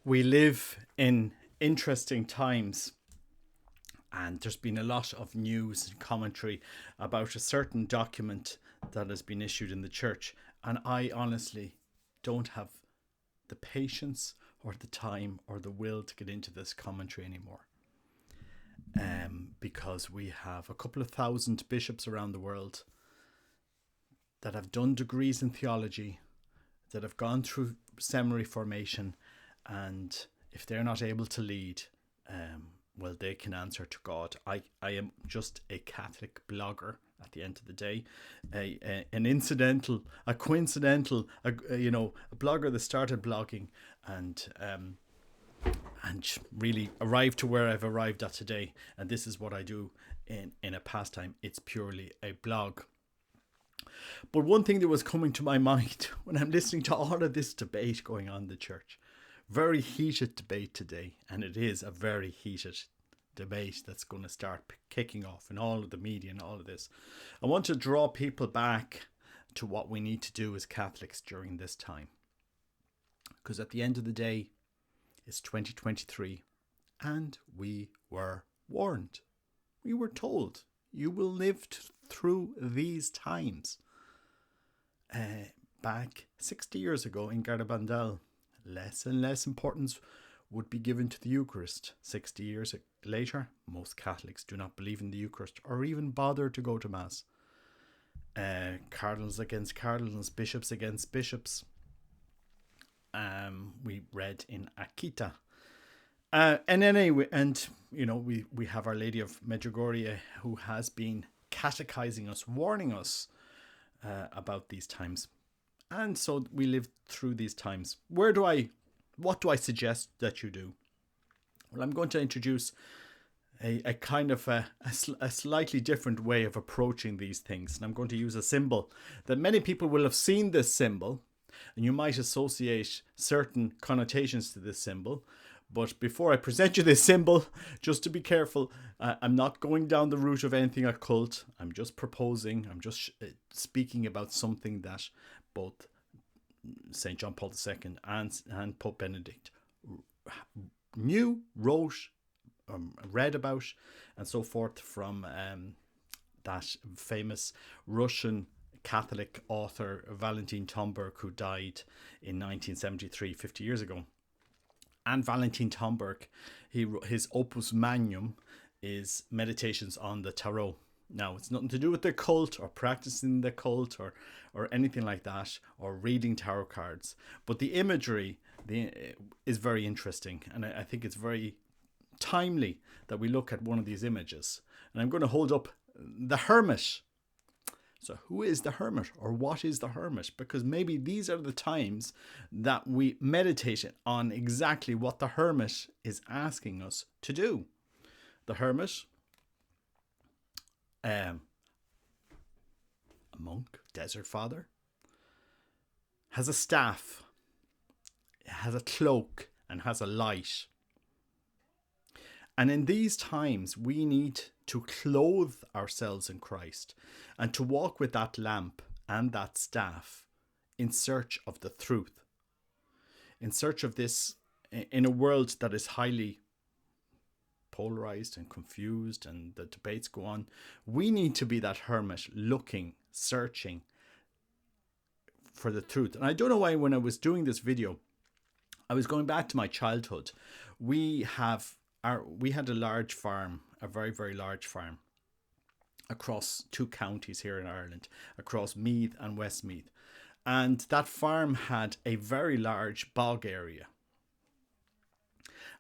We live in interesting times, and there's been a lot of news and commentary about a certain document that has been issued in the church. And I honestly don't have the patience or the time or the will to get into this commentary anymore. Because we have a couple of thousand bishops around the world that have done degrees in theology, that have gone through seminary formation, and if they're not able to lead, well, they can answer to God. I am just a Catholic blogger at the end of the day, a coincidental, a blogger that started blogging and really arrived to where I've arrived at today. And this is what I do in a pastime. It's purely a blog. But one thing that was coming to my mind when I'm listening to all of this debate going on in the church, very heated debate today, and it is a very heated debate that's going to start kicking off in all of the media and all of this. I want to draw people back to what we need to do as Catholics during this time. Because at the end of the day, it's 2023, and we were warned. We were told you will live through these times. Back 60 years ago in Garabandal, less and less importance would be given to the Eucharist. 60 years later, most Catholics do not believe in the Eucharist or even bother to go to Mass. Cardinals against cardinals, bishops against bishops. We read in Akita. And anyway, we have Our Lady of Medjugorje, who has been catechizing us, warning us about these times. And so we live through these times. What do I suggest that you do? Well, I'm going to introduce a kind of a slightly different way of approaching these things. And I'm going to use a symbol that many people will have seen this symbol, and you might associate certain connotations to this symbol. But before I present you this symbol, just to be careful, I'm not going down the route of anything occult. I'm just speaking about something that both St. John Paul II and Pope Benedict knew, wrote, read about, and so forth from that famous Russian Catholic author Valentin Tomberg, who died in 1973, 50 years ago. And Valentin Tomberg, his opus magnum is Meditations on the Tarot. Now, it's nothing to do with the cult or practicing the cult or anything like that, or reading tarot cards. But the imagery is very interesting, and I think it's very timely that we look at one of these images. And I'm going to hold up the Hermit. So who is the hermit, or what is the hermit? Because maybe these are the times that we meditate on exactly what the hermit is asking us to do. The hermit, a monk, desert father, has a staff, has a cloak, and has a light. And in these times, we need to clothe ourselves in Christ and to walk with that lamp and that staff in search of the truth, in search of this, in a world that is highly polarized and confused, and the debates go on. We need to be that hermit, looking, searching for the truth. And I don't know why, when I was doing this video, I was going back to my childhood. We had a large farm, a very, very large farm, across two counties here in Ireland, across Meath and Westmeath. And that farm had a very large bog area.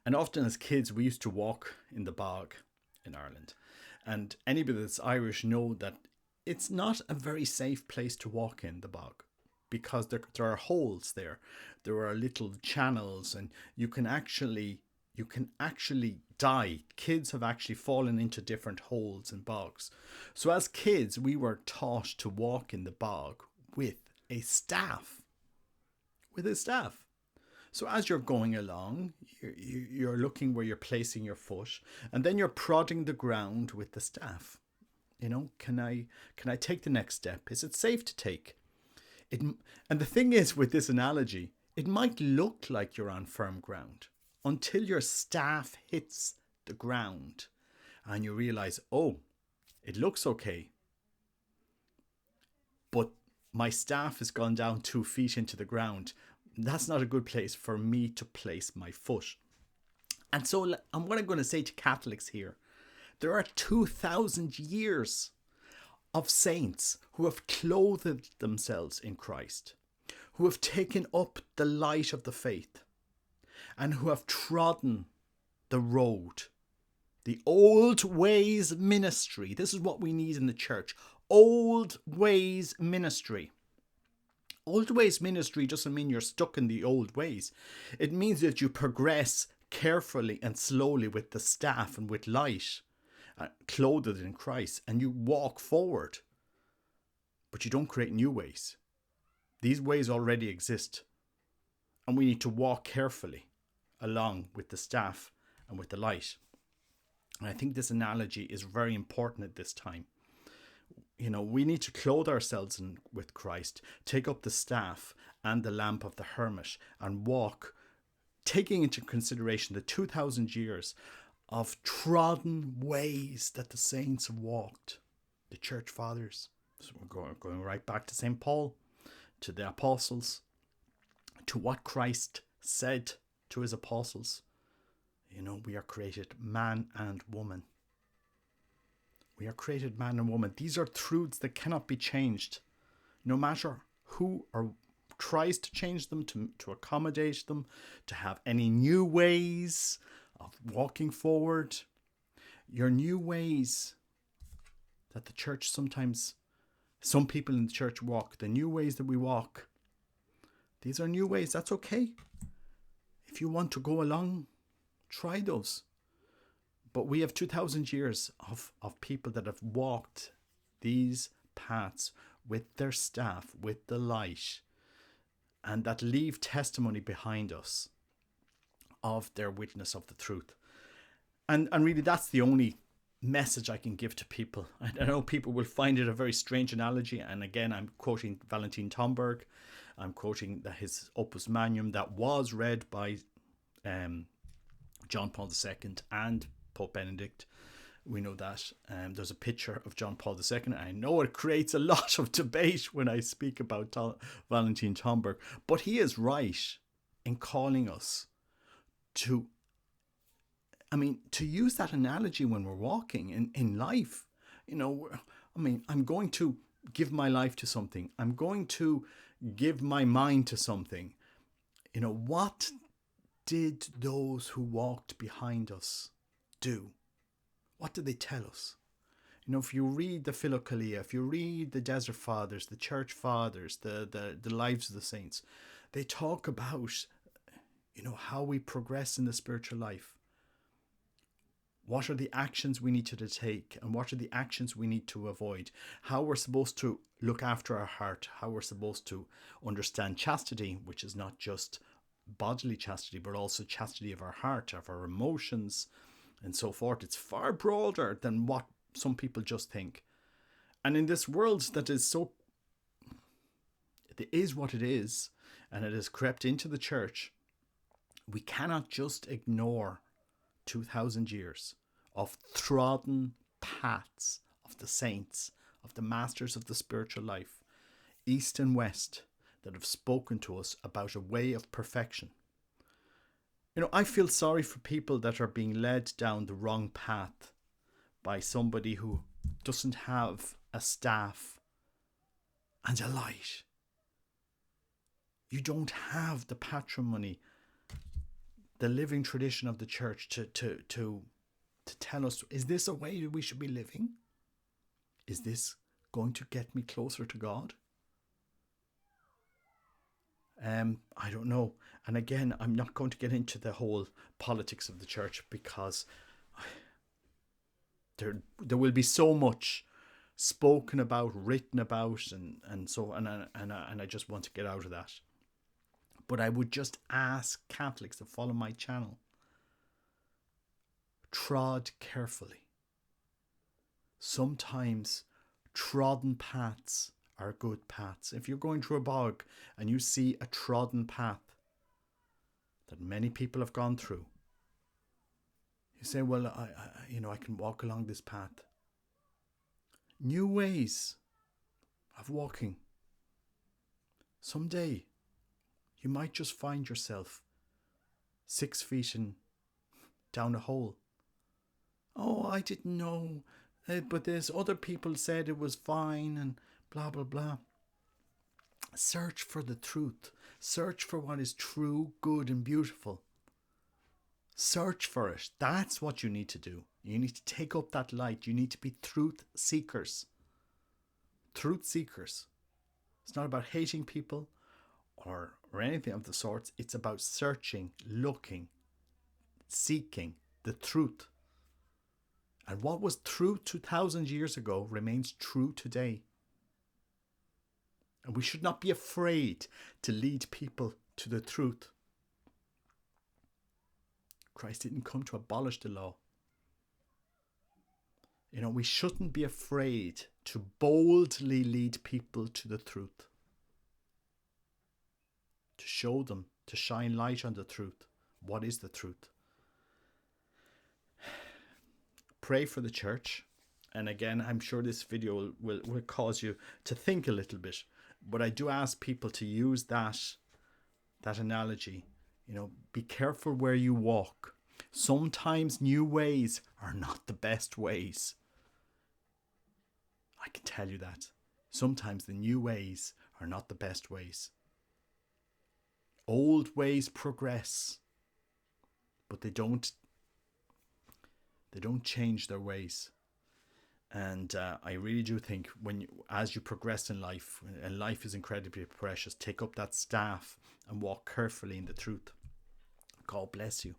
And often as kids, we used to walk in the bog in Ireland. And anybody that's Irish know that it's not a very safe place to walk in the bog, because there are holes there. There are little channels, and you can actually die. Kids have actually fallen into different holes and bogs. So as kids, we were taught to walk in the bog with a staff. So as you're going along, you're looking where you're placing your foot, and then you're prodding the ground with the staff. Can I take the next step? Is it safe to take? And the thing is, with this analogy, It might look like you're on firm ground until your staff hits the ground and you realize, oh, it looks okay, but my staff has gone down 2 feet into the ground. That's not a good place for me to place my foot. And so, and what I'm going to say to Catholics here, there are 2,000 years of saints who have clothed themselves in Christ, who have taken up the light of the faith, and who have trodden the road. The old ways ministry. This is what we need in the church. Old ways ministry. Old ways ministry doesn't mean you're stuck in the old ways. It means that you progress carefully and slowly with the staff and with light, clothed in Christ, and you walk forward. But you don't create new ways. These ways already exist. And we need to walk carefully along with the staff and with the light. And I think this analogy is very important at this time. You know, we need to clothe ourselves with Christ, take up the staff and the lamp of the hermit, and walk, taking into consideration the 2,000 years of trodden ways that the saints have walked, the church fathers. So we're going right back to St. Paul, to the apostles, to what Christ said to his apostles. You know, we are created man and woman. We are created man and woman. These are truths that cannot be changed, no matter who or tries to change them, to accommodate them, to have any new ways of walking forward. Your new ways that the church sometimes, some people in the church walk, the new ways that we walk, these are new ways. That's okay. If you want to go along, try those. But we have 2,000 years of people that have walked these paths with their staff, with the light, and that leave testimony behind us of their witness of the truth. And really, that's the only message I can give to people. I know people will find it a very strange analogy. And again, I'm quoting Valentin Tomberg. I'm quoting his Opus Magnum that was read by John Paul II and Pope Benedict. We know that. There's a picture of John Paul II. And I know it creates a lot of debate when I speak about Valentin Tomberg. But he is right in calling us to use that analogy when we're walking in life. You know, I'm going to give my life to something. I'm going to give my mind to something. You know, what did those who walked behind us do? What did they tell us? You know, if you read the Philokalia, if you read the Desert Fathers, the Church Fathers, the lives of the saints, they talk about, you know, how we progress in the spiritual life. What are the actions we need to take, and what are the actions we need to avoid? How we're supposed to look after our heart, how we're supposed to understand chastity, which is not just bodily chastity, but also chastity of our heart, of our emotions, and so forth. It's far broader than what some people just think. And in this world that is so, it is what it is, and it has crept into the church, we cannot just ignore 2,000 years of trodden paths of the saints, of the masters of the spiritual life, east and west, that have spoken to us about a way of perfection. You know, I feel sorry for people that are being led down the wrong path by somebody who doesn't have a staff and a light. You don't have the patrimony, the living tradition of the church to tell us, is this a way that we should be living? Is this going to get me closer to God? I don't know. And again, I'm not going to get into the whole politics of the church, because there will be so much spoken about, written about, and I just want to get out of that. But I would just ask Catholics to follow my channel. Trod carefully. Sometimes trodden paths are good paths. If you're going through a bog and you see a trodden path, that many people have gone through. You say, well, I can walk along this path. New ways of walking. Someday, you might just find yourself 6 feet down a hole. Oh, I didn't know, but there's other people said it was fine and blah, blah, blah. Search for the truth. Search for what is true, good and beautiful. Search for it. That's what you need to do. You need to take up that light. You need to be truth seekers. Truth seekers. It's not about hating people or anything of the sorts. It's about searching, looking, seeking the truth. And what was true 2,000 years ago remains true today. And we should not be afraid to lead people to the truth. Christ didn't come to abolish the law. We shouldn't be afraid to boldly lead people to the truth. To show them, to shine light on the truth. What is the truth? Pray for the church. And again, I'm sure this video will cause you to think a little bit. But I do ask people to use that analogy. Be careful where you walk. Sometimes new ways are not the best ways. I can tell you that. Sometimes the new ways are not the best ways. Old ways progress, but they don't change their ways. And I really do think as you progress in life, and life is incredibly precious, take up that staff and walk carefully in the truth. God bless you.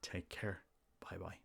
Take care. Bye-bye.